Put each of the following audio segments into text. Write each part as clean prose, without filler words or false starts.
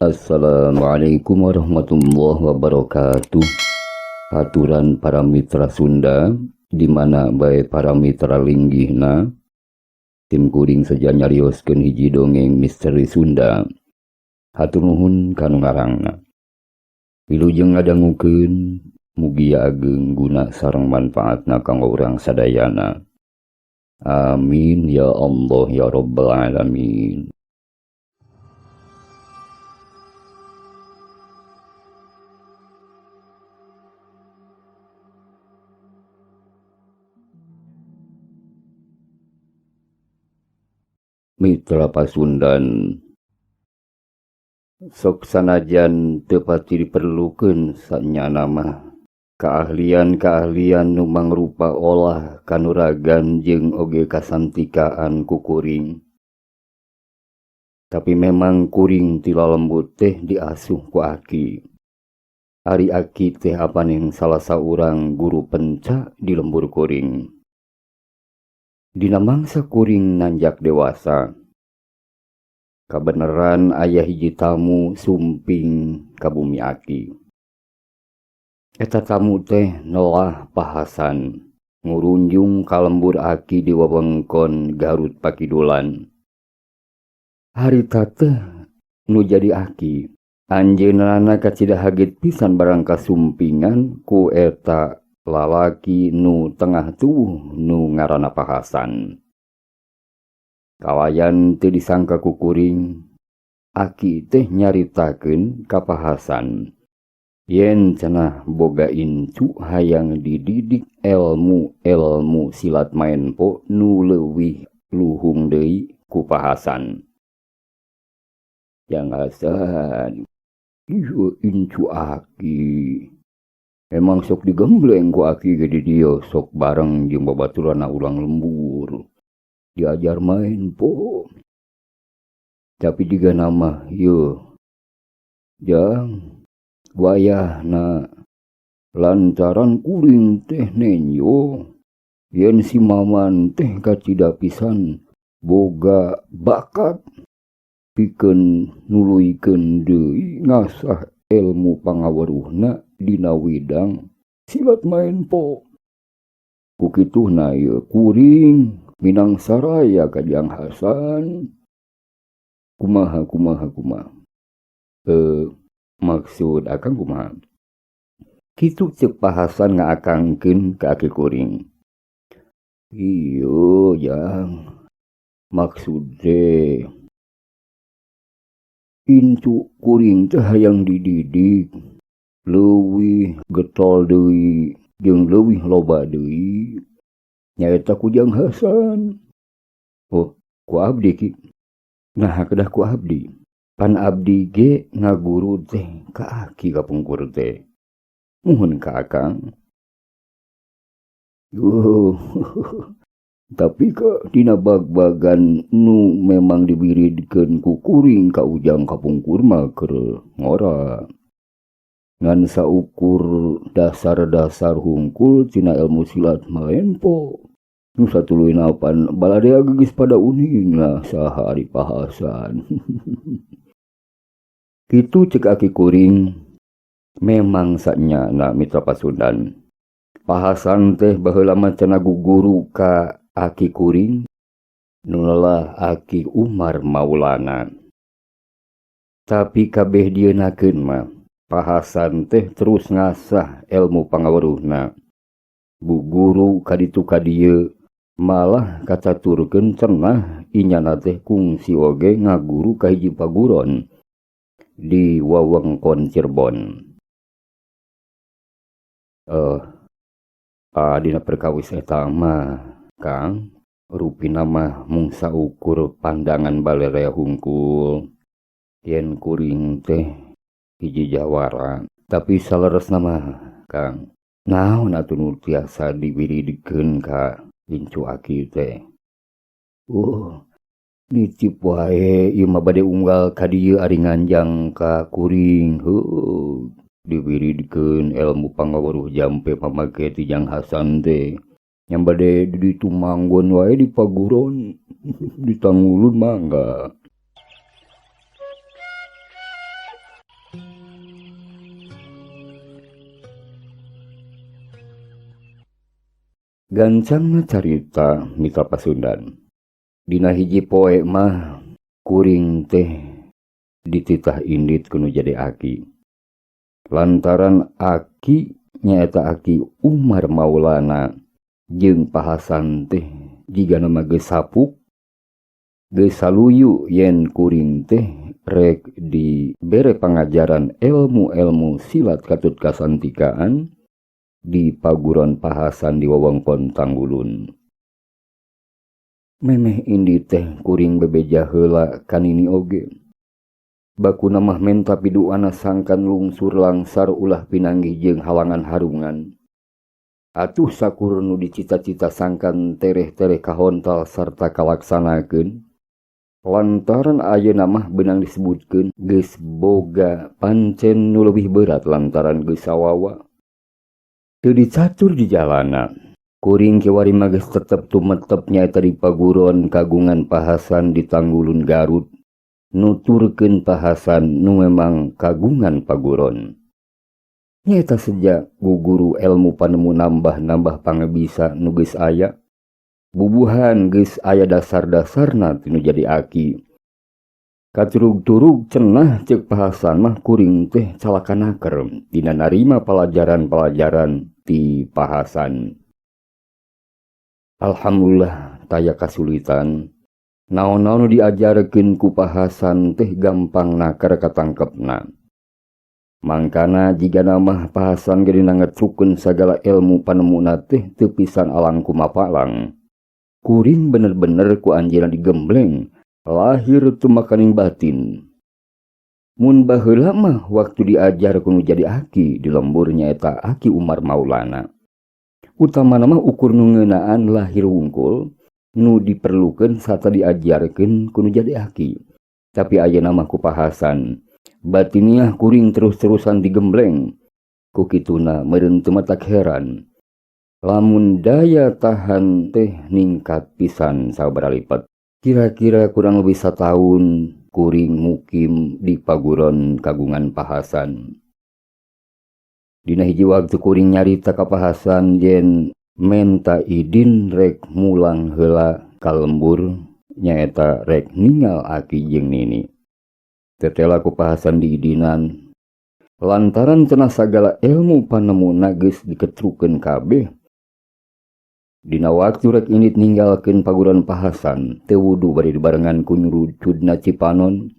Assalamualaikum warahmatullahi wabarakatuh. Aturan para mitra Sunda, di mana bae para mitra linggihna, tim kuring saja nyarioskeun hiji dongeng misteri Sunda. Hatur nuhun kanu ngarangna. Wilujeng ngadangukeun mugi ageng guna sareng manfaatna kanggo urang sadayana. Amin ya Allah ya rabbal alamin. Mitra Pasundan, sok sanajan teu pati diperlukeun sanyana mah keahlian-keahlian nu mangrupa olah kanuragan jeung oge kasantikaan ku kuring. Tapi memang kuring ti lalembut teh diasuh ku Aki. Ari Aki teh apaning salah saurang guru penca di lembur kuring. Dina mangsa kuring nanjak dewasa, kabeneran aya hiji tamu sumping ka bumi Aki. Eta tamu teh Noah Pahasan, ngurunjung ka lembur Aki di wewengkon Garut Pakidulan. Harita teh nu jadi Aki, anjeunna kacida hagit pisan barang kasumpingan ku eta lalaki nu tengah tubuh nu ngaranna Pahasan. Kawayan teu disangka ku kuring, Aki teh nyaritakeun ka Pahasan yen cenah boga incu hayang dididik elmu silat maen po nu leuwih luhung deui ku Pahasan. Yang asan ieu incu Aki. Emang sok digembleng ku Aki ge di dieu sok bareng jeung babaturanna ulang lembur. Diajar main po. Tapi diga nama yeuh. Jang wayahna lantaran kuring teh nenyo yen si Maman teh kacida pisan boga bakat pikeun nuluykeun deui ngasah ilmu pangaweruhna dina widang silat maen po. Kukituhna ieu kuring minang saraya ka Jang Hasan. Kumaha. Maksud akang kumaha? Kitu ceuk Pahasan ngaakangkeun ka Aki kuring. Iyo Jang, maksud teh incu kuring teh hayang dididik leuwih getol deui jeung leuwih loba deui nyaeta ku Jang Hasan. Oh, ku abdi ki. Nah, kedah ku abdi. Pan abdi ge ngaguru teh ka Aki kapungkur teh. Muhun ka akang. Tapi ka dina bag-bagan nu memang dibiridkeun ku kuring ka ujang kapungkur mah keur ngora. Ngan saukur dasar-dasar hungkul tina ilmu silat maen po. Nu satuluyna pan baladea geus pada uningna saha ari Pahasan. Kitu ceuk Aki kuring. Memang sanyana mitra Pasundan. Pahasan teh baheula mah cenah guguru ka Aki kuring nu lelah Aki Umar Maulana. Tapi kabeh dienakeun mah Pahasan teh terus ngasah ilmu pangaweruhna. Bu guru kaditu ka dieu malah kacaturkeun cenah inyana teh kungsi oge ngaguru ka hiji paguron di wewengkon Cirebon. Dina perkawis eta mah Kang, rupina mah mung saukur pandangan balerea hungkul yen kuring teh hiji jawara. Tapi saleresna mah Kang, naon atuh nu tiasa dibiridikeun ka incu Aki teh. Nitip wae ieu mah bade unggal ka dieu ari nganjang ka kuring. Dibiridikeun ilmu pangaweruh jampe pamake ti Jang Hasan teh. Yang bade ditumanggon wae di paguron, di Tanggulun mangga. Gancangna carita mitra pasundan. Dina hiji poe mah kuring teh dititah indit kuno jadi aki. Lantaran aki nyaeta aki Umar Maulana jeung Pahasan teh jiga nama geus sapuk geus saluyu yen kuring teh rek dibere pangajaran ilmu-ilmu silat katut kasantikaan di paguron Pahasan di wewengkon Tanggulun. Memeh indi teh kuring bebeja heula kanini oge. Bakuna mah menta piduana sangkan lungsur langsar ulah pinanggih jeung halangan harungan. Atuh sakur nu dicita-cita sangkan tereh-tereh kahontal sarta kalaksanakeun. Lantaran ayeuna mah beunang disebutkeun geus boga pancen nu leuwih berat lantaran geus sawawa. Teu dicatur di jalana. Kuring kiwari mah geus tetep tumetep nyaeta di paguron kagungan Pahasan di Tanggulun Garut. Nuturkeun Pahasan nu memang kagungan paguron. Nyaeta sejak guguru ilmu panemu nambah-nambah pangabisa nu geus aya. Bubuhan geus aya dasar-dasarna tinu jadi aki. Katurug-turug cenah ceuk Pahasan mah kuring teh calakanaker dina narima pelajaran-pelajaran ti Pahasan. Alhamdulillah taya kasulitan. Naon-naon diajarkeun ku Pahasan teh gampang nakar katangkepna. Mangkana jiga namah Pahasan ge dina ngetrukeun sagala ilmu panemuna teh teu pisan alang kumapalang. Kuring bener-bener ku anjeunna digembleng, lahir tu makaning batin. Mun baheula mah waktu diajar kudu jadi aki di lemburnya eta aki Umar Maulana. Utama nama ukur nu ngeunaan lahir wungkul nu diperlukeun sarta diajarkeun kudu jadi aki. Tapi ayeuna mah ku Pahasan batiniah kuring terus-terusan digembleng. Ku kituna meureun teu matak heran. Lamun daya tahan teh ningkat pisan sabaraha lipat. Kira-kira kurang lebih satahun kuring mukim di paguron kagungan Pahasan. Dina hiji waktu kuring nyarita ka Pahasan yen menta idin rek mulang heula ka lembur nyaeta rek ningal aki jeung nini. Tetela ku Pahasan diidinan lantaran cenah sagala ilmu panemuna geus diketrukeun kabeh. Dina waktu rek indit ninggalkeun paguron Pahasan teu wudu bari dibarengan ku nyurucudna Cipanon.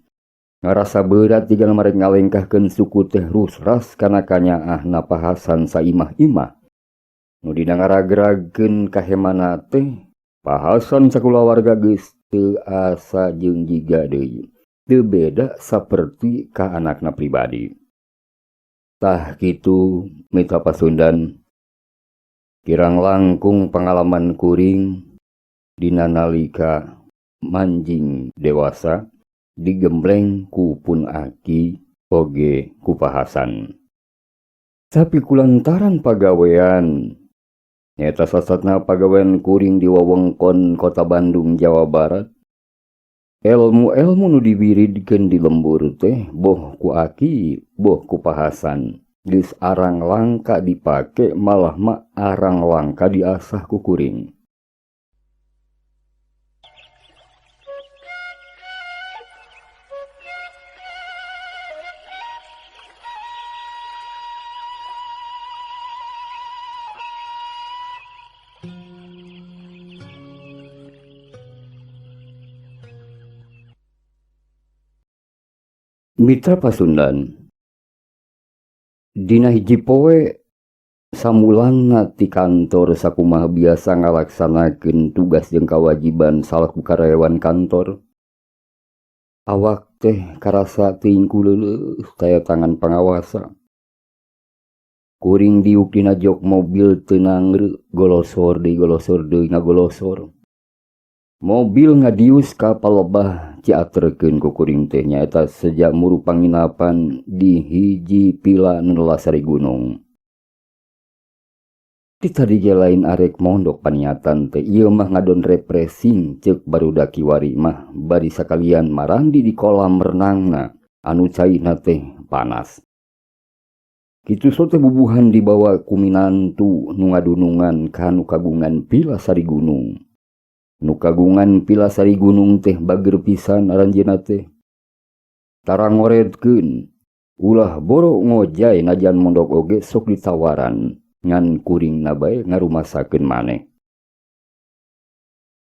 Ngarasa berat jiga marek ngalengkahkeun suku teh rusras kana kanyaahna Pahasan saimah-imah. Nu dina ngaragragkeun kahemana teh Pahasan sakulawarga geus teu asa jeung jiga deui. Teu beda saperti ka anakna pribadi. Tah kitu mitra pasundan. Kirang langkung pengalaman kuring dina nalika manjing dewasa digembleng ku pun aki oge ku Pahasan. Tapi kulantaran pagawean nyaeta sasatna pagawean kuring di wewengkon Kota Bandung Jawa Barat. Ilmu-ilmu nu dibiridkeun di lembur teh boh ku aki boh ku Pahasan geus arang langka dipake malah mah arang langka diasah ku kuring. Mitra pasundan. Dina hiji poe samulangna ti kantor sakumaha biasa ngalaksanakeun tugas jeung kawajiban salaku karyawan kantor. Awak teh karasa teuing kuleuleuh taya tangan pangawasa. Kuring diuk dina jok mobil teu nangreu golosor deui ngagolosor. Mobil ngadius ka palebah ciaterkeun ku kuring teh nyaeta sejak muru panginapan di hiji pila nu lasari gunung. Ti tadi ge lain arek mondok paniatan teh ieu mah ngadon refreshing ceuk barudak kiwari mah bari sakalian marandi di kolam renangna anu caina teh panas. Kitu sote bubuhan dibawa kuminantu nu ngadunungan ka nu kagungan pila sari gunung. Nu kagungan pila sari gunung teh bager pisan aranjeunna teh. Tara ngoredkeun ulah boro ngojay najan mondok oge sok ditawaran ngan kuringna bae ngarumasakeun maneh.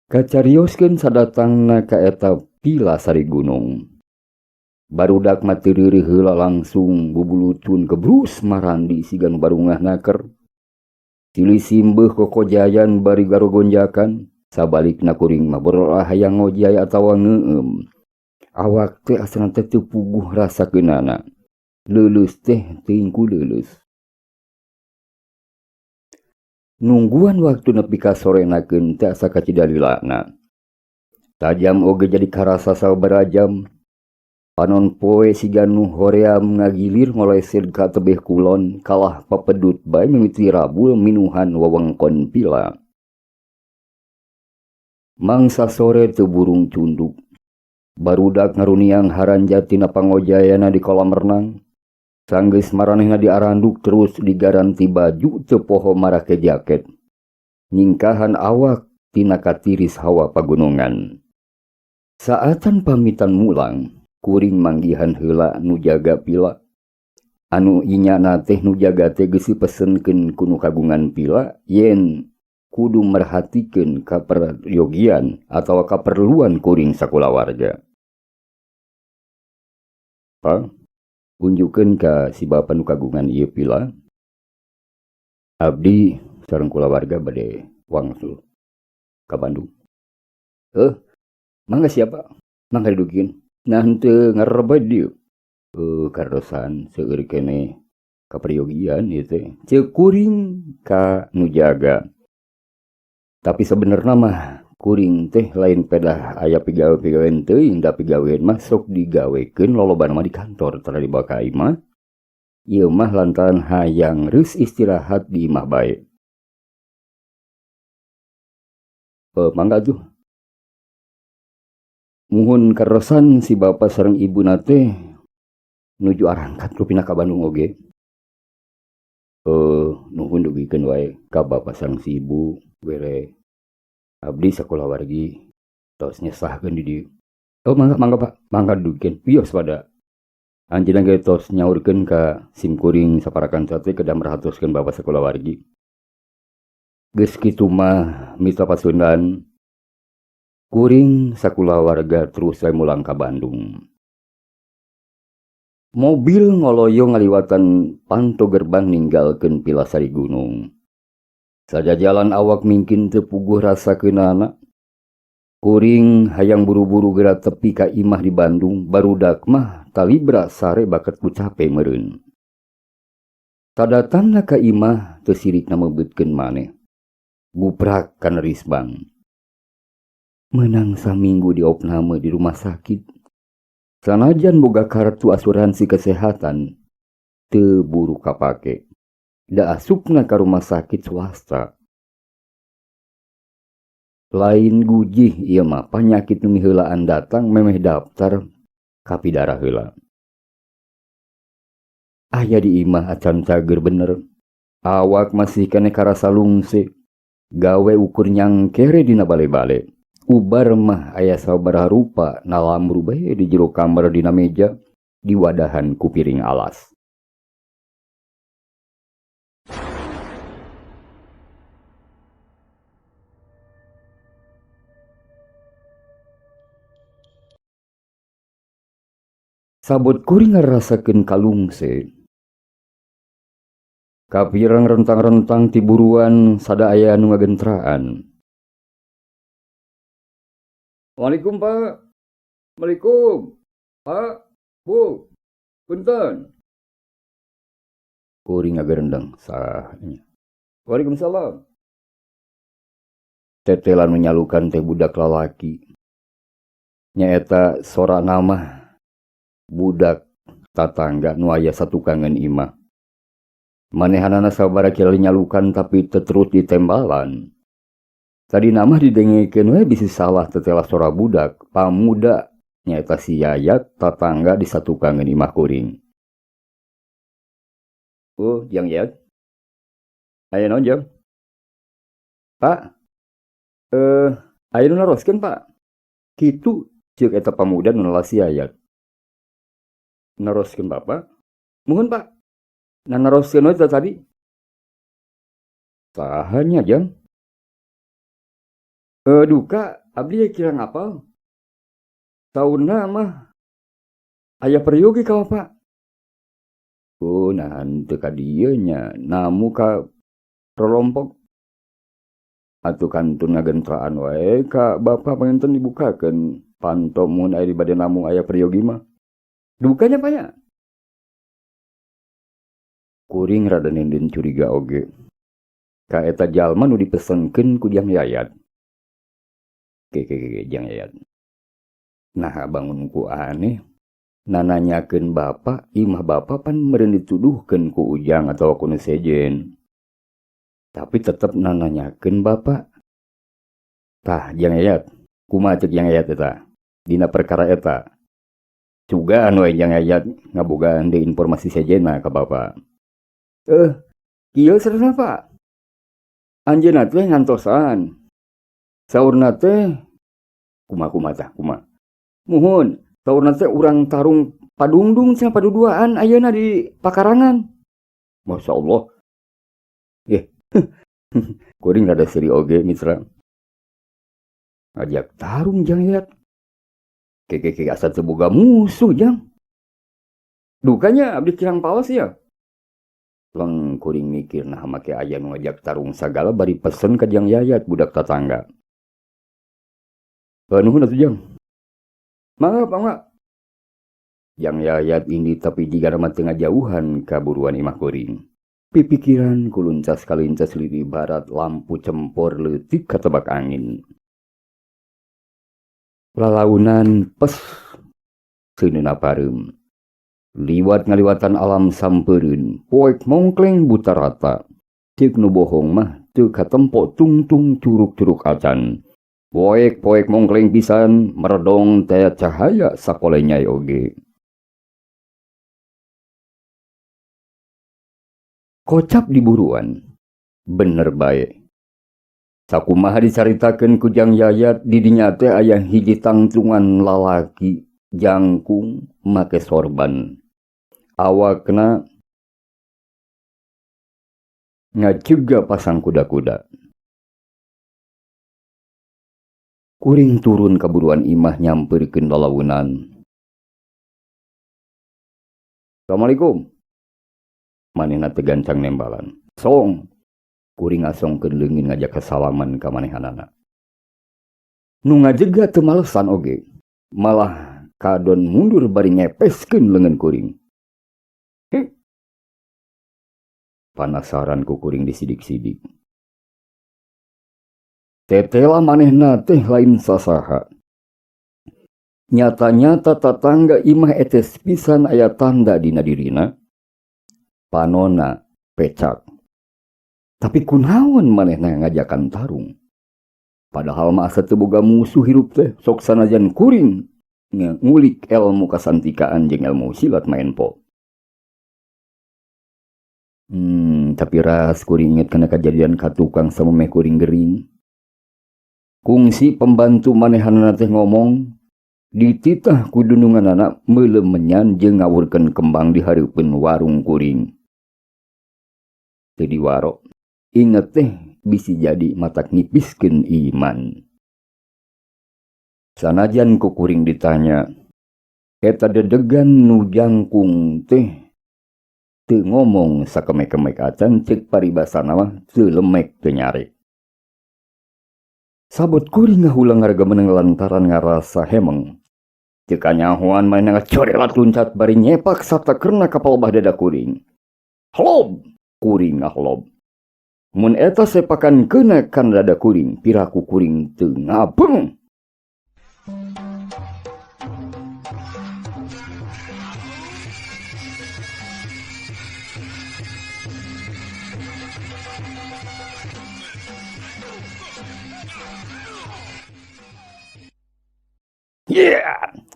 Kacarioskeun sadatangna ka eta pila sari gunung. Barudak mati reureuh heula langsung bubulutun kebrus marandi sigan barungah naker. Silih simbeuh kokojayan bari garogonjakan, sabalikna kuring mah borolah hayang ngojay atawa ngeueum. Awak teh asana teh teu puguh rasakeunana. Leuleus teh teuing ku leuleus. Nungguan waktu nepi ka sorenakeun teh asa kacidalilana. Tajam oge jadi karasa sabaraha jam. Panon poe siga nu hoream ngagilir ngoleset ka tebeh kulon kalah papedut bae mimiti rabul minuhan wewengkon pila. Mangsa sore teu burung cunduk. Barudak ngaruniang haranja tina pangojayana di kolam renang. Sanggeus maranehna diaranduk terus digaranti baju teu poho marake jaket. Nyingkahan awak tina katiris hawa pagunungan. Saatan pamitan mulang, kuring manggihan heula nu jaga pila. Anu inyana teh nu jaga teh geus dipesenkeun ku nu kagungan pila yen kudu merhatikeun kaperyogian atawa kaperluan kuring sakulawarga. Unjukeun ka si bapa nu kagungan ieu pila. Abdi sareng kulawarga bade wangsul ka Bandung. Mangga siapa? Mangga didugieun. Nah henteu ngarebet dieu. Kardosan seueur kene kaperyogian ieu teh. Ceuk kuring ka nu jaga. Tapi sebenarnya mah kuring teh lain pedah aya pigawe-pigawean teuing da pigawean mah sok digawekeun lolobana mah di kantor tara dibawa ka imah. Ieu mah lantaran hayang reus istirahat di imah bae. Mangga tuh. Muhun karosan si bapa sareng ibu nate nuju arangkat rupina ka Bandung oge. Nuhun dugikeun wae ka bapa sareng si ibu bere abdi sakulawargi tos nyesahkeun di dieu. Mangga Pak, mangga dugikeun. Wios pada anjeunna ge tos nyaurkeun ka sim kuring saparakan sate kedah merhatoskeun bapa sakulawargi. Geus kitu mah mitra Pasundan. Kuring sakulawarga terus saya mulang ka Bandung. Mobil ngoloyo ngaliwatan panto gerbang ninggalkeun pila sari gunung. Sajajalan awak mingkin teu puguh rasakeunana. Kuring hayang buru-buru geura tepi ka imah di Bandung, barudak mah talibra sare baket ku cape meureun. Tadatangna ka imah teu sirikna meubetkeun maneh. Guprak kana risbang. Menang saminggu di opname di rumah sakit. Sanajan boga kartu asuransi kesehatan, teu buru kapake. Da asupna ka rumah sakit swasta. Lain gujih ieu mah panyakit nu miheulaan datang memeh daftar kapidara heula. Aya di imah acan cager bener. Awak masih kene karasa lungse. Gawe ukur nyangkere dina bale-bale. Ubar mah aya sabaraha rupa nalamru bae di jero kamar dina meja diwadahan ku piring alas. Sabot kuring ngarasakeun kalungse. Kapirang rentang-rentang tiburuan sada aya nu ngagentraan. Waalaikum Pak. Waalaikum. Pak, Bu, punten. Kuring ngagerendeng sahnya. Waalaikumsalam. Tetelan menyalukan teh budak lalaki. Nyaeta sora nama budak tatangga nu aya satukangan imah. Manehanana sabaraha kira nyalukan tapi teterut ditembalan. Tadi nama didengekeun we bisi salah tetela sora budak pamuda nyaeta si Yayat tatangga di satukangan imah kuring. Oh, Jang Yayat. Aya naon, Jang? Pak, eh aya nu naroskeun, Pak. Kitu ceuk eta pamuda nu lalasi Yayat. Naroskeun Bapak. Muhun, Pak. Nah naroskeun we tadi. Sahanya, Jang? Duka abdi kirang apal. Taunna mah aya peryogi ka Bapak. Oh, nah henteu ka dieu nya, namu ka rolompok atuh kantun ngagentraan wae ka Bapak panginten dibukakeun panto mun aya di bade namu aya peryogi mah. Dukanya Pak nya. Kuring rada nenden curiga oge. Ka eta jalma nu dipesenkeun ku Jang Yayat. Ke Jang Yayat. Nah bangun ku aneh. Nah nanyakeun Bapak, imah Bapak pan meureun dituduhkeun ku Ujang atau ku nu sejen. Tapi tetep nanyakeun Bapak. Tah Jang Yayat, kumaha ceuk Jang Yayat eta? Dina perkara eta. Cugaan we Jang Yayat ngabogaan deui informasi sejenna ka Bapak. Kieu saresna Pak. Anjeunna teh ngantosan. Saurna teh kumaha tah kumaha. Muhun, saurna teh urang tarung padungdung cenah paduduaan ayeuna di pakarangan. Masya Allah. Kuring rada seri oge mitra. Ngajak tarung Jang Yayat. Ke asa teu boga musuh Jang. Dukanya abdi kirang paos ya. Lang kuring mikir nah make aya nu ngajak tarung sagala bari pesen ka Jang Yayat budak tatangga. Nuhun atuh Jang. Mangga. Jang Yayat ini tapi jigana mah teu ngajauhan ka buruan imah kuring. Pipikiran kuluncas kalincas lidi barat lampu cempor leutik ka tebak angin. Lalaunan pes seuneuna pareum. Liwat ngaliwatan alam sampeureun, poek mongkleng buta rata. Ceuk nu bohong mah teu katempo tungtung curug-curug acan. Poek mongkleng pisan meredong taya cahaya sakole nyai oge. Kocap diburuan. Bener bae. Sakumaha dicaritakeun ku Jang Yayat di dinya teh aya hiji tangtungan lalaki jangkung make sorban. Awakna ngajega pasang kuda-kuda. Kuring turun kaburuan imah nyampeurkeun lalaunan. Assalamualaikum. Manehna teh gancang nembalan. Song. Kuring ngasongkeun leungin ngajak kasalaman ka manehanana. Nu ngajega teu malesan oge. Malah kadon mundur bari ngepeskeun leungeun kuring. Panasaran ku kuring disidik-sidik. Tetela manehna teh lain sasaha. Nyata-nyata tatangga imah etes pisan aya tanda dina dirina. Panona pecak. Tapi kunaon manehna ngajakan tarung. Padahal mah asa teu boga musuh hirup teh sok sanajan kuring ngulik ilmu kasantikaan jeung ilmu silat main po. Tapi ras kuring inget kana kejadian katukang samemeh kuring gering. Kungsi pembantu manehanana teh ngomong, dititah ku dununganana meuleuh menyan jeung ngawurkeun kembang di hareupeun warung kuring. Teu diwaro, inget teh bisi jadi matak nipiskeun iman. Sanajan ku kuring ditanya, eta dedegan nu jangkung teh teu ngomong sakemek-kemek acan ceuk paribasana mah teu lemek teu nyare. Sabot kuring ngahulang harga meneng lantaran ngarasa hemeng. Ceuk kanyahoan maena ngacorelat luncat bari nyepak sarta kerna kapal bahdada kuring. Halob! Kuring ngahlob. Mun eta sepakan keuna kan dada kuring, piraku kuring teu ngabeng.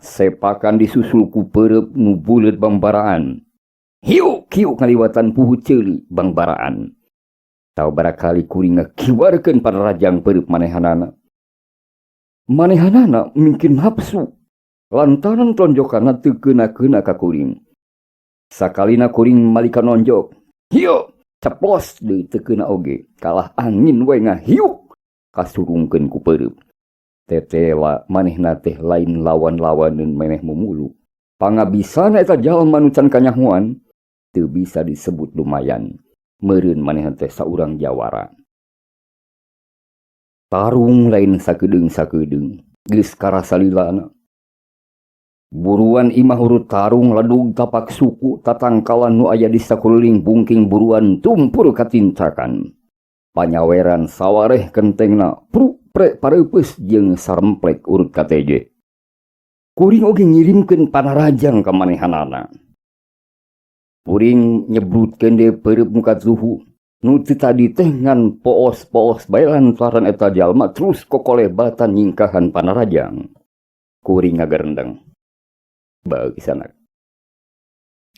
Sepakan disusul ku peureup nu buleut bambaraan. hiuk ngaliwatan puhu ceuli bangbaraan. Sabarakali kuring ngakiwarkeun panarajang peureub manehanana. Manehanana mungkin nafsu lantaran tonjokanna teu keuna-keuna ka kuring. Sakalina kuring malika nonjok, hiuk ceplos deui teu keuna oge, kalah angin we ngahiuk kasurungkeun ku peureub. Tetela manehna teh lain lawan-lawaneun maneh mumulu. Pangabisana eta jalma nu can kanyahoan teu bisa disebut lumayan. Meureun manehna teh saurang jawara. Tarung lain sakedeung-sakedeung, geus karasalilana. Buruan imah urut tarung ladug tapak suku tatangkalan nu aya di sakeuling bungking buruan tumpur katincakan. Panyaweran sawareh kentengna pruk prek pareupeus jeung saremplek urut KTJ. Kuring oge ngirimkeun panarajang ka manehanana. Kuring nyebrutkeun deui peureub muka suhu nu teu tadi teh ngan poos-poos bae lantaran eta jalma terus kokolebatan nyingkahan panarajang. Kuring ngagerendeng. Bagi sanak.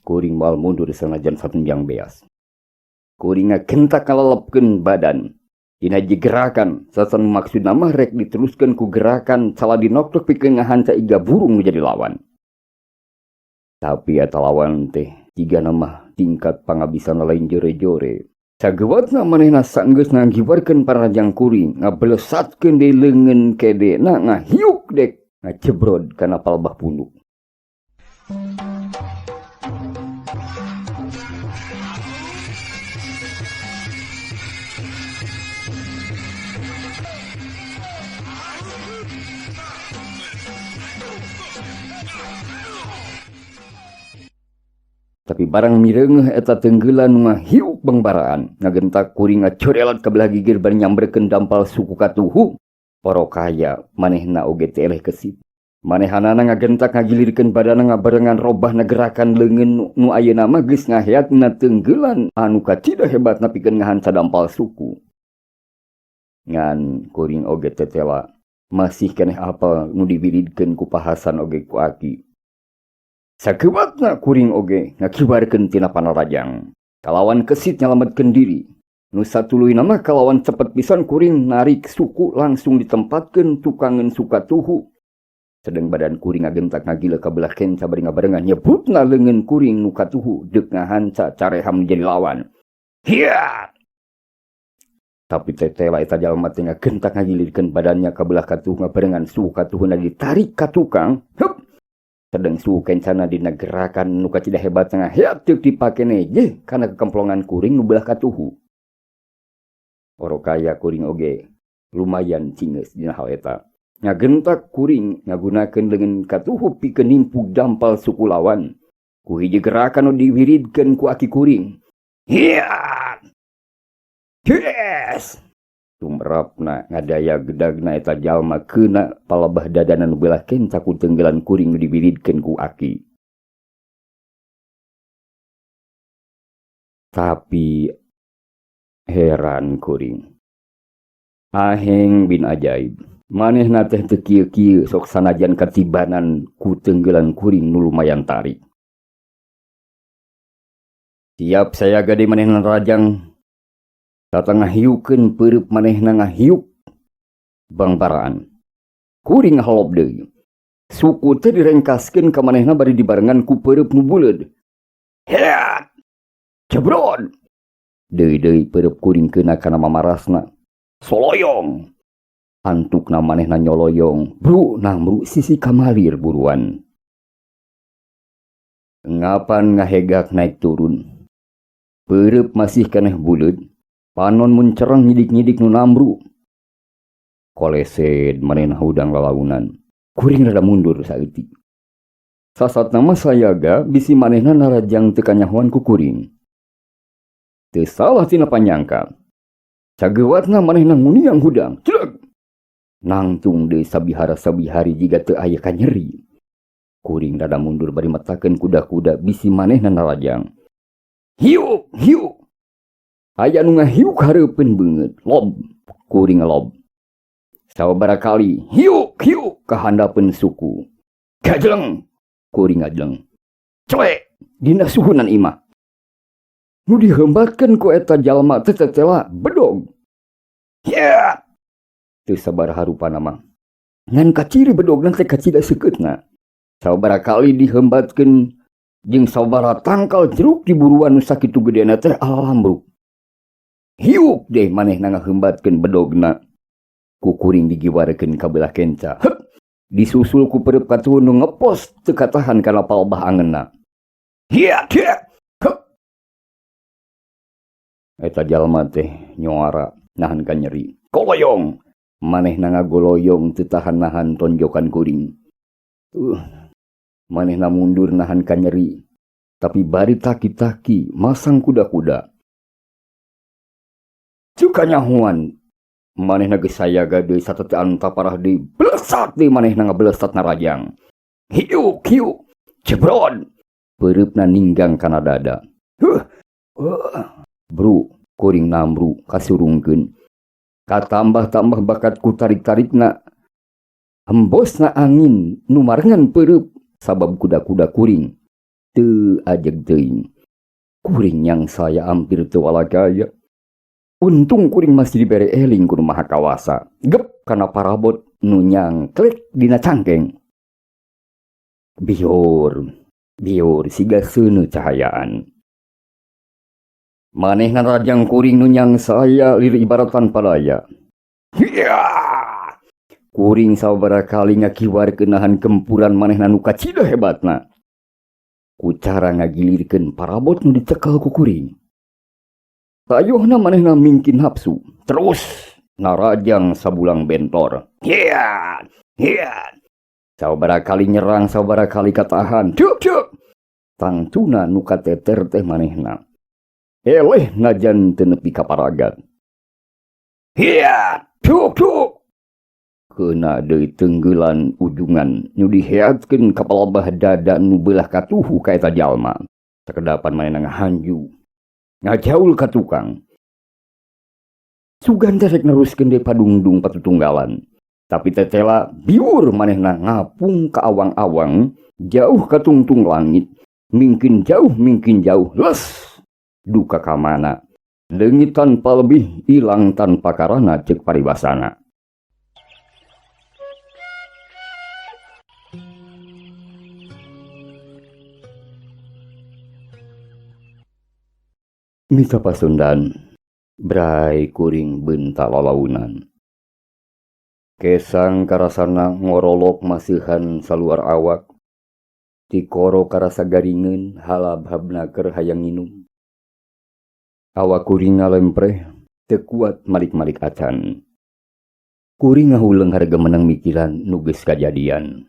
Kuring moal mundur sanajan satunjang beas. Kuring ngagentak ngalelepkeun badan. Dina gerakan sasan maksudna mah rek diteruskeun ku gerakan saladinoktok pikeun ngahanca iga burung menjadi lawan. Tapi eta lawan teh jigana mah tingkat pangabisana lain jore-jore. Sageuwatna manehna saenggeus ngagiwarkeun panarajang kuring ngabelesatkeun deui leungeun kedena ngahiuk dek ngajebrod kana palbah punduk. Tapi barang mireungeuh eta tenggelan ngahiuk bangbaraan ngagentak kuring ngacorelat ka belah gigir bari nyamberkeun dampal suku katuhu. Porokaya manehna oge teh eleh kesit. Manehanana ngagentak ngagilirkeun badanna ngabarengan robahna gerakan leungeun nu ayeuna mah geus ngaheatna tenggelan anu kacida hebatna pikeun ngahanca dampal suku. Ngan kuring oge tetela masih keneh apal nu dibiridkeun ku pahasan oge ku aki. Sakeuwatna kuring oge ngakibarkeun tina panarajang. Kalawan kesit nyalametkeun diri. Nu satuluyna mah kalawan cepet pisan kuring narik suku langsung ditempatkeun tukangeun sukatuhu. Sedeng badan kuring ngagentak ngagila ka belah kenca bari ngabarengan nyebutna leungeun kuring nu katuhu deuk ngahanca careham jadi lawan. Hiya! Tapi tetela eta jalma teh ngagentak ngagilirkeun badannya ka belah katuhu ngabarengan suku katuhuna ditarik ka tukang. Hup! Sedeng suhu kencana dina gerakan nu kacida hebat tengah heat teuk dipakene je kana kekemplongan kuring nu belah katuhu. Porokaya kuring oge lumayan cingeus dina hal eta. Ngagentak kuring ngagunakeun leungeun katuhu pikeun nimpug dampal suku lawan. Ku hiji gerakan nu diwiridkeun ku aki kuring. Hiya! Yes! Tumrapna ngadaya gedagna eta jalma keuna palebah dadana nu belah kenca ku tenggelan kuring nu dibiridkeun ku aki. Tapi heran kuring. Aheng bin ajaib. Manehna teh teu kieu-kieu sok sanajan katibanan ku tenggelan kuring nu lumayan tarik. Siap saya gade manehna rajang. Tatang ngahiukeun peureub manehna ngahiuk bangbaraan. Kuring ngahalop deui. Suku teh direngkaskeun ka manehna bari dibarengan ku peureub nu buleud. Heat! Jebrod! Deui-deui peureub kuring keuna kana mamarasna. Soloyong! Antukna manehna nyoloyong. Bru namru sisi kamalir buruan. Ngapan ngahegak naik turun. Peureub masih keneh buleud. Panon muncereng nyidik-nyidik nu namru. Kolesed manehna hudang lalaunan. Kuring rada mundur saeutik. Sasatna mah sayaga bisi manehna narajang teu kanyahoan ku kuring. Teu salah tina panyangka. Sageuwatna manehna nguniang hudang. Celeg! Nangtung deui sabihara-sabihari jiga teu aya kanyeri. Kuring rada mundur bari matakeun kuda-kuda bisi manehna narajang. Hiuk! Hiuk! Aya nu ngahiuk hareupeun beungeut. Lob! Kuring lob. Sababaraha kali hiuk hiuk ka handapeun suku. Gajleng! Kuring gajleng. Coek! Dina suhunan imah. Nu dihembatkeun ku eta jalma teh tetela bedog. Ya, teu sabaraha rupana mah. Ngan kaciri bedogna teh kacida seukeutna. Sabaraha kali dihembatkeun jeung sabaraha tangkal jeruk di buruan nu sakitu gedena teh alambruk. Hiuk deh manehna ngahembatkeun bedogna. Ku kuring digiwarekeun ka belah kenca. Disusul ku pereup katuhun nu ngepos teu katahan kana palbah angeunna. Hiya, hiya. Eta jalma teh nyoara nahan ka nyeri. Koloyong. Manehna ngagoloyong teu tahan nahan tonjokan kuring. Manehna mundur nahan ka nyeri. Tapi bari taki-taki masang kuda-kuda. Cuka nyahuan. Manehna geus sayaga deui satetean taparah deui. Blesat deui manehna ngablesat narajang. Hiuk, hiuk. Jebron. Pereupna ninggang kana dada. Bro, kuring nambru kasurungkeun. Katambah-tambah bakat ku tarik-tarikna. Hembosna angin nu marengan pereup sabab kuda-kuda kuring teu ajeg teuing. Kuring yang saya hampir teu walagaya. Untung kuring masih dibere eling ku Maha Kawasa. Gep kana parabot nu nyangklek dina cangkeng. Biur siga seuneu cahayaan. Manehna rajang kuring nu nyang saya lir ibaratan padaya. Hiya! Kuring sabaraha kali ngakiwarkeun nahan kempuran manehna nu kacida hebatna. Ku cara ngagilirkeun parabot nu dicekel ku kuring. Tayuhna manehna mingkin hapsu. Terus narajang sabulang bentor. Hiya! Hiya! Sabaraha kali nyerang, sabaraha kali katahan. Cuk! Tangtuna nu kateter teh manehna. Eleh najan teu nepi ka paragat. Hiya! Cuk! Keuna deui tenggelan ujungan nu diheadkeun ka palebah dada nu beulah katuhu ka eta jalma. Sakedapan manehna ngahanju. Ngajaul ka tukang. Sugan teh rek neruskeun deui padungdung patutunggalan. Tapi tetela biur manehna ngapung ka awang-awang, jauh ka tungtung langit. Mingkin jauh, les. Duka ka mana. Leungit tanpa lebih, ilang tanpa karana ceuk paribasana. Mita pasundan, brai kuring benta lalaunan. Kesang karasana ngorolok masihan saluar awak. Tikoro karasa garingeun halabhabna keur hayang nginum. Awak kuring ngalempreh teu kuat malik-malik acan. Kuring ngahuleung harga menang mikiran nu geus kajadian.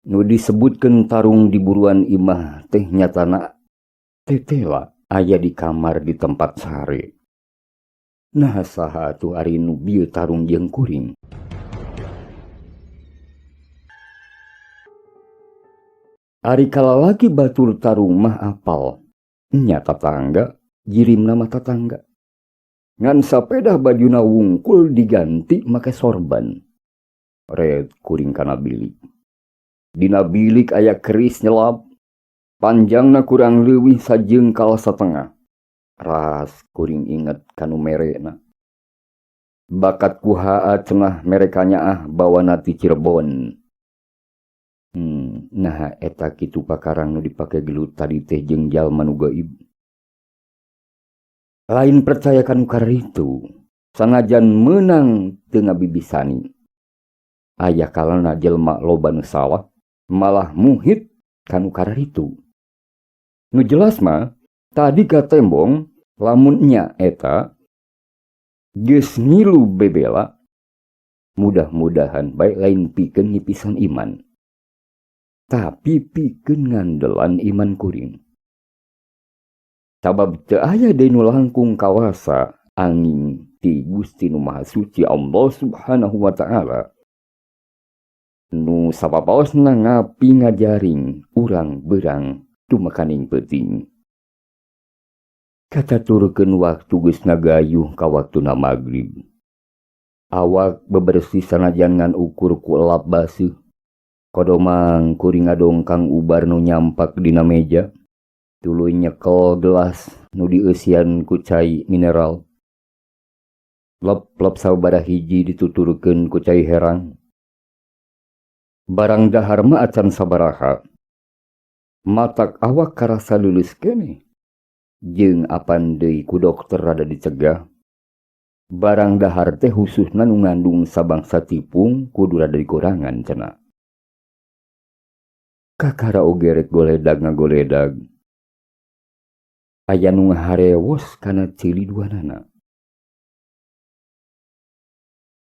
Nu disebutkeun tarung di buruan imah teh nyatana tetela aya di kamar di tempat sare. Nah saha atuh ari nu bieu tarung jeung kuring. Ari kalalaki batur tarung mah apal. Nya tatangga, jirimna mah tatangga. Ngan sapeda bajuna wungkul diganti make sorban. Red kuring kana bilik. Dina bilik aya keris nyelap. Panjangna kurang leuwih sajengkal satengah. Ras kuring inget kanu merena. Bakat kuhaa cenah merekanya bawana ti Cirebon. Nah eta kitu pakarang nu dipake gelut tadi teh jeung jalma nu gaib. Lain percaya kanu karitu, sanajan meunang teu ngabibisani. Aya kalana jelma loba nu salah, malah muhit kanu karitu. Nu jelas mah tadi ka tembong lamun nya eta geus ngilu bebela, mudah-mudahan bae lain pikeun ngipisan iman. Tapi pikeun ngandelan iman kuring. Sabab teu aya deui nu langkung kawasa angin ti Gusti Nu Maha Suci Allah Subhanahu wa Ta'ala. Nu sapapaosna ngapi ngajaring urang beurang tumakaning peuting. Kataturkeun waktu geus ngagayuh ka waktuna magrib. Awak bebersih sanajan ngan ukur ku elap baseuh. Kodomang kuring ngadongkang ubar nu nyampak dina meja. Tuluy nyekel gelas nu dieusian ku cai mineral. Lop-lop sabaraha hiji dituturkeun ku cai herang. Barang dahar mah acan sabaraha. Matak awak karasa lulus keneh. Jeung apan deui ku dokter rada dicegah. Barang dahar teh khususna nu ngandung sabangsa tipung kudu rada dikurangan cenah. Kakara oge rek goledag ngagoledag. Aya nu ngaharewos kana ceuli duanana.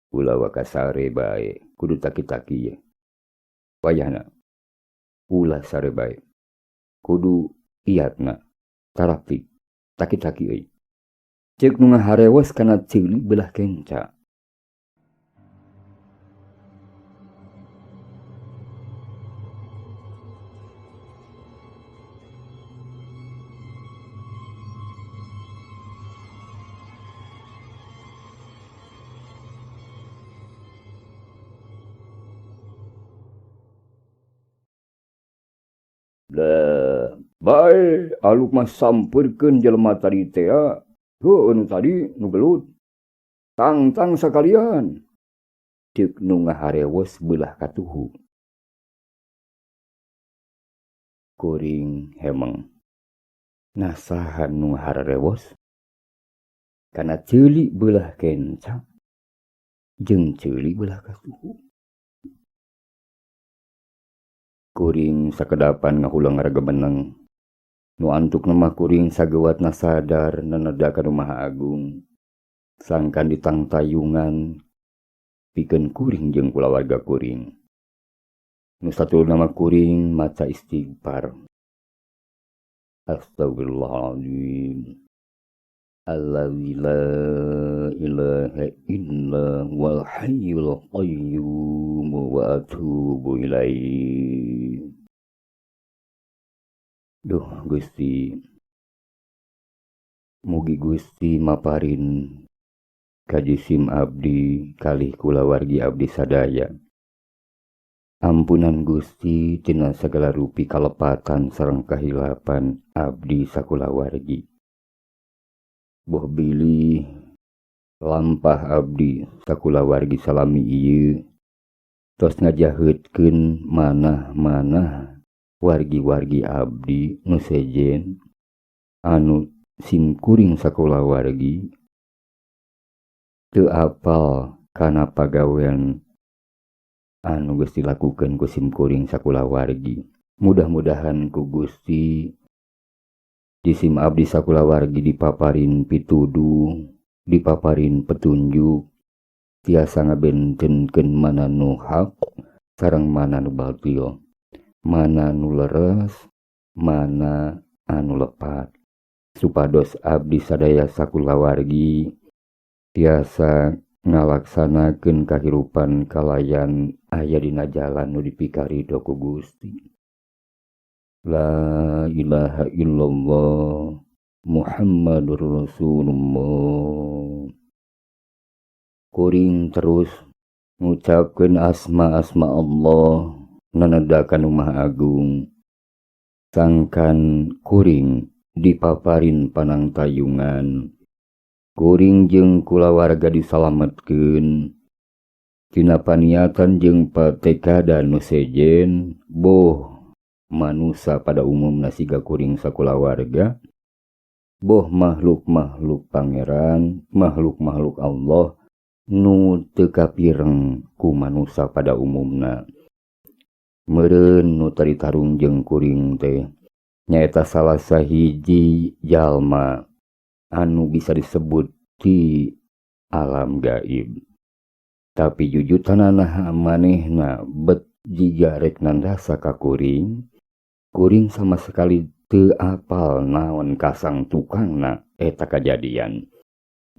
Ulah wakasare bae kudu taki-taki ye. Wayahna ulah sare bae kudu iatna tarapik taki-taki euy. Ceuk nu ngaharewos kana ceuli belah kenca. Lah, bae aluk mah sampeurkeun jelema tadi teh heuh nu tadi nu gelut. Tang sakalian. Ceuk nu ngaharewos belah katuhu. Kuring hemeng. Nasaha nu ngaharewos? Kana ceuli belah kenca jeung ceuli belah katuhu. Kuring sakedapan ngahulang ragebeneng. Nu antuk nemah kuring sagewatna sadar naneda ka Maha Agung. Sangkan ditang tayungan pikeun kuring jeung kulawarga kuring. Nu satulur nama kuring maca istighfar. Astagfirullahaladzim. Allazi la ilaha illa wal hayyul qayyum wa atubu ilaihi. Duh Gusti, mugi Gusti maparin kajisim abdi kalih kulawargi abdi sadaya. Ampunan Gusti tina sagala rupi kalepatan sareng kahilapan abdi sakulawargi. Boh bilih lampah abdi sakulawargi salami ieu tos ngajaheutkeun manah-manah wargi-wargi abdi nu sejen anu sim kuring sakulawargi teu apal kana pagawean anu geus dilakukeun ku sim kuring sakulawargi. Mudah-mudahan ku Gusti di sim abdi sakulawargi dipaparin pituduh, dipaparin petunjuk, tiasa ngabentenkeun mana nu hak sareng mana nu batil, mana nu leres, mana anu lepat. Supados abdi sadaya sakulawargi tiasa ngalaksanakeun kahirupan kalayan aya dina jalan nu dipikaridho ku Gusti. La ilaha illallah Muhammadur Rasulullah. Kuring terus ngucapkeun asma-asma Allah naneda ka Maha Agung. Sangkan kuring dipaparin panang tayungan. Kuring jeung kulawarga disalametkeun tina paniatan jeung patekada nu sejen. Boh manusia pada umumna siga kuring sakulawarga, boh makhluk-makhluk pangeran, makhluk-makhluk Allah nu teu kapireng ku manusia pada umumna. Meureun nu tari tarung jeung kuring teh nyaeta salah sahiji jalma anu bisa disebut di alam gaib. Tapi jujutanana manehna bet jiga rek nandasa ka kuring sama sekali teu apal naon kasang tukangna eta kajadian.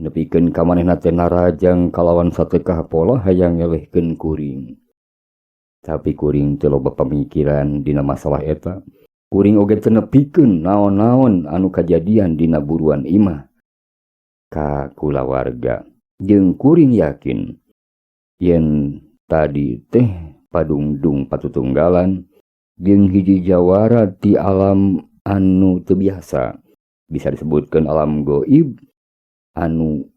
Nepikeun ka manehna teh narajang kalawan satekah pola hayang ngelehkeun kuring. Tapi kuring teu loba pamikiran dina masalah eta. Kuring oge teu nepikeun naon-naon anu kajadian dina buruan imah ka kulawarga. Jeung kuring yakin yen tadi teh padungdung patutunggalan jeung hiji jawara ti alam anu teu biasa, bisa disebutkan alam goib anu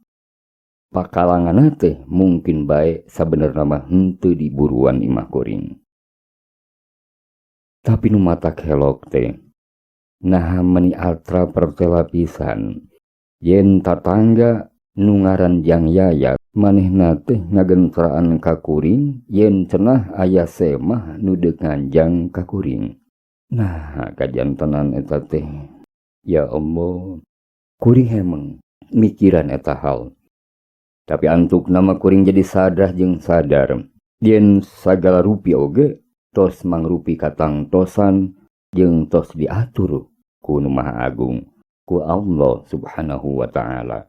pakalangan teh mungkin baik sabenerna mah henteu diburuan imah kuring. Tapi nu matak helok teh nah meni atra pertela pisan yen tatangga nu ngaran Jang Yayat manehna teh ngagentraan ka kuring yen cenah aya semah nu deuk nganjang ka kuring. Nah kajantenan eta teh ya Allah kuring hemeng mikiran eta hal. Tapi antuk nama kuring jadi sadah jeung sadar yen sagala rupi oge tos mangrupi katang tosan jeung tos diatur ku Nu Maha Agung, ku Allah Subhanahu wa Ta'ala.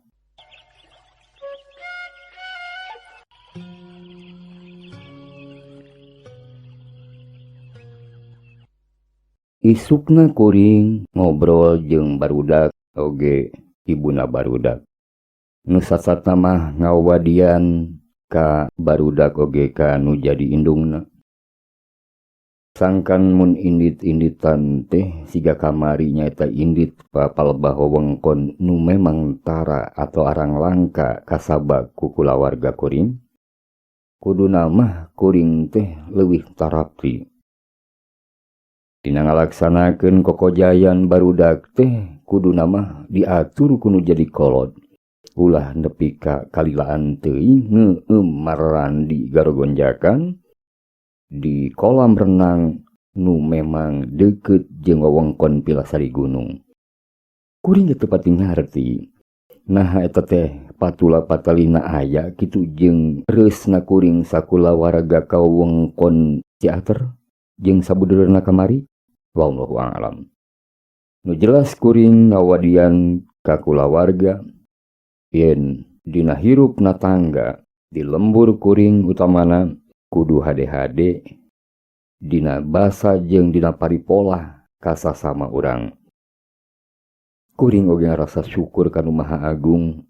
Isukna kuring ngobrol jeung barudak oge ibuna barudak. Nu sasatna mah ngawadian ka barudak oge ka nu jadi indungna. Sangkan mun indit-inditan teh siga kamari nyaeta indit papalbah wewengkon nu memang tara atau arang langka kasabak ku kulawarga kuring. Kuduna mah kuring teh leuwih tarapti. Dina ngalaksanakeun kokojayan barudak teh kuduna mah diatur kudu jadi kolot. Ulah nepi ka kalilaan teuing ngeueum marandi garogonjakan di kolam renang nu memang deukeut jeung wewengkon pilasari gunung. Kuring teu pati ngarti nah eta teh patula patalina aya kitu jeung reusna kuring sakulawarga ka wewengkon teater jeung sabudeurna kamari. Wallahu a'lam. Nu jelas kuring ngawadian ka kulawarga yen dina hirupna tangga di lembur kuring utamana kudu hade-hade dina basa jeung dina paripolah kasasama urang. Kuring oge ngarasa syukur ka Nu Maha Agung.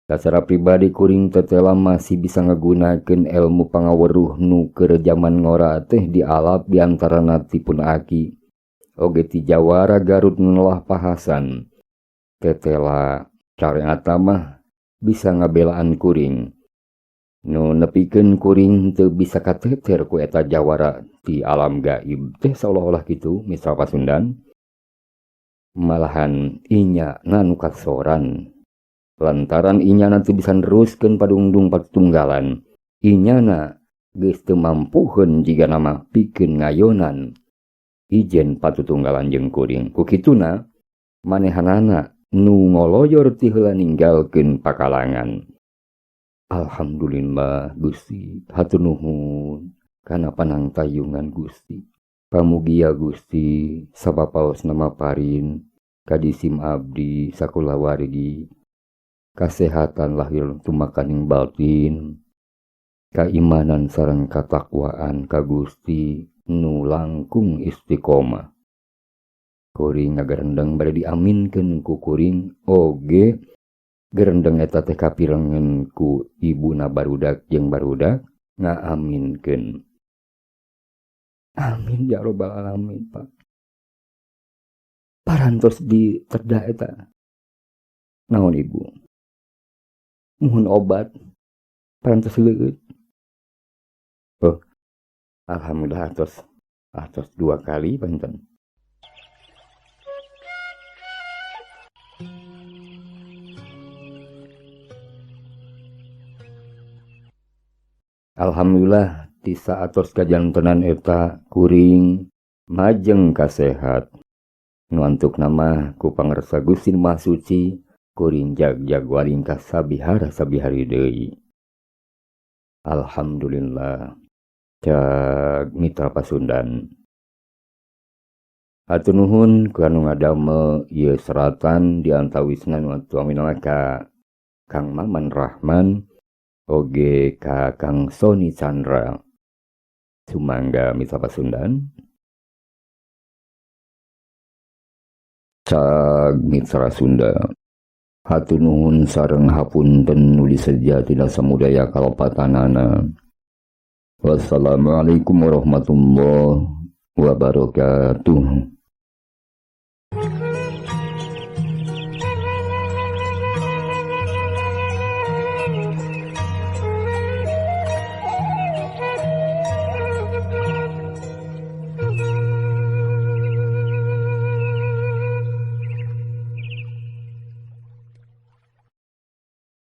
Sacara pribadi kuring tetela masih bisa ngagunakeun ilmu pangaweruh nu keur jaman ngora teh dialap diantarana ti Pun Aki oge ti Jawara Garut nulah pahasan. Tetela careata mah bisa ngabelaan kuring. Nu nepikeun kuring teu bisa kateter ku eta jawara ti alam gaib teh seolah-olah kitu misal Pasundan. Malahan inya nu kasoran. Lantaran inya nanti bisa neruskeun padungdung patunggalan. Inyana geus teu mampuheun jiga nama pikeun ngayonan ijen patutunggalan jeung kuring. Ku kituna manehanana nu ngoloyor ti heula ninggalkeun pakalangan. Alhamdulillah Gusti, hatur nuhun kana panangtayungan Gusti. Pamugia Gusti sabapaos nama parin kadisim abdi sakulawargi kasehatan lahir tumakaning batin, kaimanan sareng katakwaan ka Gusti nu langkung istiqomah. Kuring ngagarendeng bade diaminkeun ku kuring oge gerendeng eta teh kapirengeun ku ibuna barudak jeung barudak ngaaminkeun. Amin ya robbal alamin Pak. Parantos di terda eta. Naon Ibu? Muhun obat. Parantos leueut. Oh. Alhamdulillah atos 2 kali panten. Alhamdulillah di saatos kajantenan eta kuring majeng kasehat. Nu antuk nama ku pangarsa Gusti Maha Suci kuring jag-jag waling ka sabihara-sabihari deui. Alhamdulillah. Cak mitra Pasundan. Hatur nuhun ku anu ngadamel ieu seratan di antawisna nu tuamina ka Kang Maman Rahman oge ka Kang Sony Chandra. Sumangga mitra Pasundan. Cak mitra Sunda. Hatur nuhun sareng hapunten nu disedia tina samudaya kalopatanana. Wassalamualaikum warahmatullahi wabarakatuh.